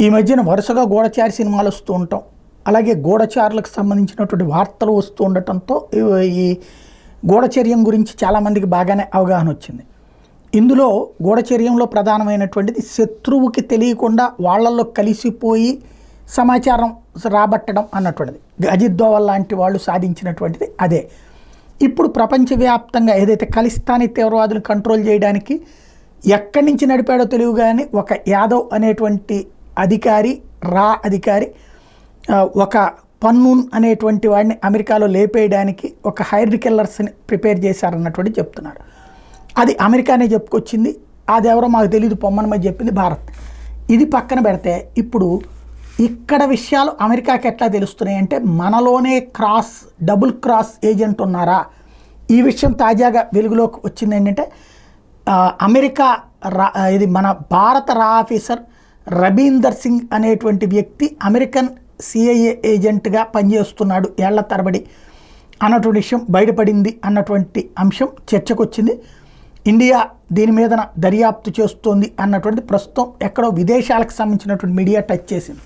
ఈ మధ్యన వరుసగా గూఢచారి సినిమాలు వస్తూ ఉంటాం. అలాగే గూఢచారులకు సంబంధించినటువంటి వార్తలు వస్తూ ఉండటంతో ఈ గూఢచర్యం గురించి చాలామందికి బాగానే అవగాహన వచ్చింది. ఇందులో గూఢచర్యంలో ప్రధానమైనటువంటిది శత్రువుకి తెలియకుండా వాళ్ళల్లో కలిసిపోయి సమాచారం రాబట్టడం అన్నటువంటిది. అజిత్ దోవల్ లాంటి వాళ్ళు సాధించినటువంటిది అదే. ఇప్పుడు ప్రపంచవ్యాప్తంగా ఏదైతే ఖలిస్తానీ తీవ్రవాదులు కంట్రోల్ చేయడానికి ఎక్కడి నుంచి నడిపాడో తెలియదు కానీ ఒక యాదవ్ అనేటువంటి అధికారి అధికారి ఒక పన్నూన్ అనేటువంటి వాడిని అమెరికాలో లేపేయడానికి ఒక హైర్డ్ కిల్లర్స్ని ప్రిపేర్ చేశారన్నటువంటి చెప్తున్నారు. అది అమెరికానే చెప్పుకొచ్చింది, అది ఎవరో మాకు తెలియదు పొమ్మనమని చెప్పింది భారత్. ఇది పక్కన పెడితే ఇప్పుడు ఇక్కడ విషయాలు అమెరికాకి ఎట్లా తెలుస్తున్నాయి అంటే మనలోనే డబుల్ క్రాస్ ఏజెంట్ ఉన్నారా? ఈ విషయం తాజాగా వెలుగులోకి వచ్చింది. ఏంటంటే అమెరికా ఇది మన భారత ఆఫీసర్ రబీందర్ సింగ్ అనేటువంటి వ్యక్తి అమెరికన్ సిఐఏ ఏజెంట్గా పనిచేస్తున్నాడు ఏళ్ల తరబడి అన్నటువంటి విషయం బయటపడింది అన్నటువంటి అంశం చర్చకు వచ్చింది. ఇండియా దీని మీద దర్యాప్తు చేస్తోంది అన్నటువంటి ప్రస్తుతం ఎక్కడో విదేశాలకు సంబంధించినటువంటి మీడియా టచ్ చేసింది.